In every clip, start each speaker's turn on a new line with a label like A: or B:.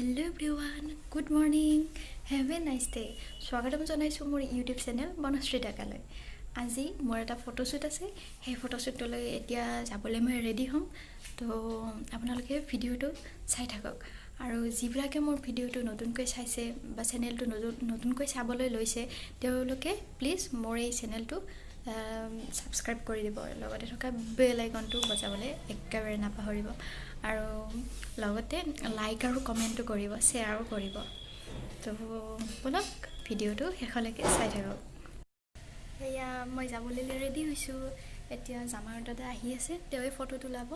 A: Hello everyone, good morning, have a nice day. স্বাগতম জনাইছোঁ মোৰ ইউটিউব চেনেল বনশ্ৰী ডেকালৈ। আজি মোৰ এটা ফটোশ্বুট আছে, সেই ফটোশ্বুটলৈ এতিয়া যাবলৈ মই ৰেডি হ'ম। তো আপোনালোকে ভিডিঅ'টো চাই থাকক আৰু যিবিলাকে মোৰ ভিডিঅ'টো নতুনকৈ চাইছে বা চেনেলটো নতুনকৈ চাবলৈ লৈছে তেওঁলোকে প্লিজ মোৰ এই চেনেলটো সাবস্ক্ৰাইব কৰি দিব, লগতে থকা বেল আইকনটো বজাবলৈ একেবাৰে নাপাহৰিব আৰু লগতে লাইক আৰু কমেণ্টটো কৰিব, শ্বেয়াৰো কৰিব। তো বলক ভিডিঅ'টো শেষলৈকে চাই থাকক। এয়া মই যাবলৈ ৰেডি হৈছোঁ। এতিয়া জামাৰ দাদা আহি আছে, তেওঁৱে ফটো তোলাব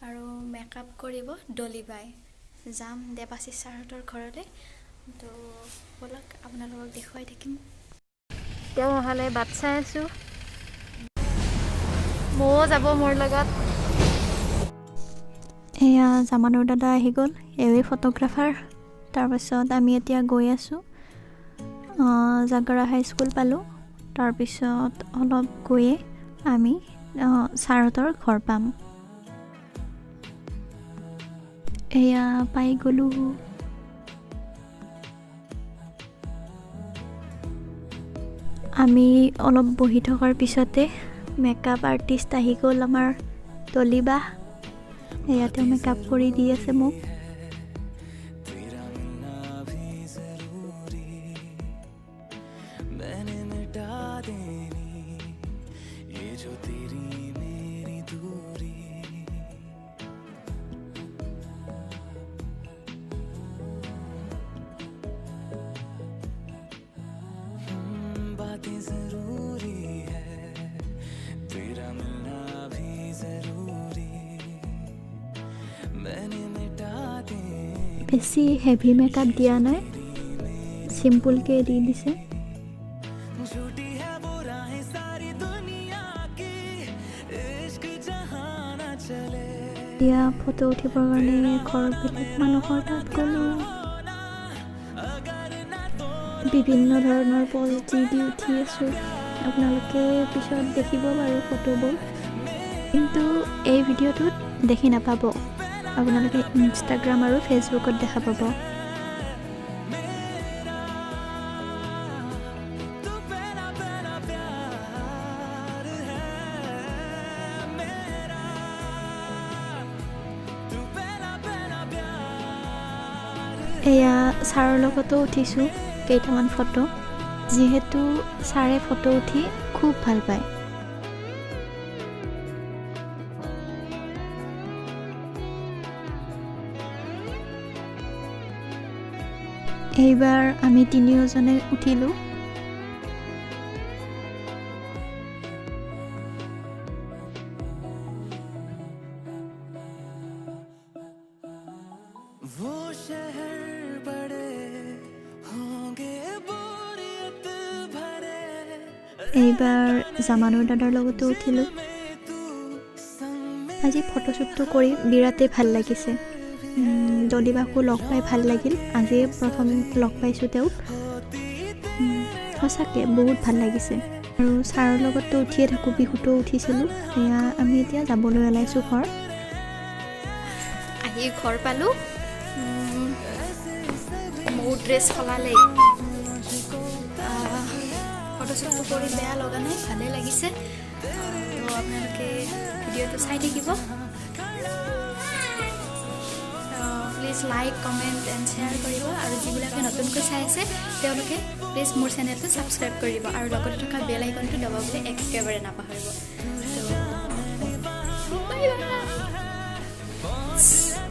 A: আৰু মেকআপ কৰিব ডলি বাই। যাম দেৱাশীষ ছাৰহঁতৰ ঘৰলৈ। তো বলক আপোনালোকক দেখুৱাই থাকিম। তেওঁ অহালৈ বাট চাই আছোঁ, ময়ো যাব মোৰ লগত। এয়া জামানৰ দাদা আহি গ'ল, এৱে ফটোগ্ৰাফাৰ। তাৰপিছত আমি এতিয়া গৈ আছোঁ, জাগৰা হাইস্কুল পালোঁ। তাৰপিছত অলপ গৈয়ে আমি ছাৰহঁতৰ ঘৰ পাম। এয়া পাই গ'লোঁ। আমি অলপ বহি থকাৰ পিছতে মেকআপ আৰ্টিষ্ট আহি গ'ল আমাৰ তলিবা। ইয়াতে মেকআপ কৰি দি আছে মোক। বেছি হেভি মেকআপ দিয়া নাই, চিম্পুলকৈ দি দিছে। এতিয়া ফটো উঠিবৰ কাৰণে ঘৰৰ বেলেগ মানুহৰ তাত গ'লোঁ। বিভিন্ন ধৰণৰ পজ দি উঠি আছোঁ, আপোনালোকে পিছত দেখিব বাৰু ফটোবোৰ, কিন্তু এই ভিডিঅ'টোত দেখি নাপাব, আপোনালোকে ইনষ্টাগ্ৰাম আৰু ফেচবুকত দেখা পাব। এয়া ছাৰৰ লগতো উঠিছোঁ কেইটামান ফটো, যিহেতু ছাৰে ফটো উঠি খুব ভাল পায়। এইবাৰ আমি তিনিওজনে উঠিলোঁ। এইবাৰ জামানৰ দাদাৰ লগতো উঠিলোঁ। আজি ফটোশ্বুটটো কৰি বিৰাটেই ভাল লাগিছে। ডলিবাকো লগ পাই ভাল লাগিল, আজি প্ৰথম লগ পাইছোঁ তেওঁক। সঁচাকৈ বহুত ভাল লাগিছে। আৰু ছাৰৰ লগতো উঠিয়ে থাকোঁ, বিহুতো উঠিছিলোঁ। এয়া আমি এতিয়া যাবলৈ ওলাইছোঁ ঘৰ। আহি ঘৰ পালোঁ, মোৰ ড্ৰেছ সলালেই। ফটোশ্বুটটো কৰি বেয়া লগা নাই, ভালেই লাগিছে। তো আপোনালোকে ভিডিঅ'টো চাই থাকিব। Please like, comment and share কৰিব আৰু যিবিলাকে নতুনকৈ চাই আছে তেওঁলোকে প্লিজ মোৰ চেনেলটো ছাবস্ক্ৰাইব কৰিব আৰু লগতে থকা বেল আইকনটো দবাবলৈ একেবাৰে নাপাহৰিব।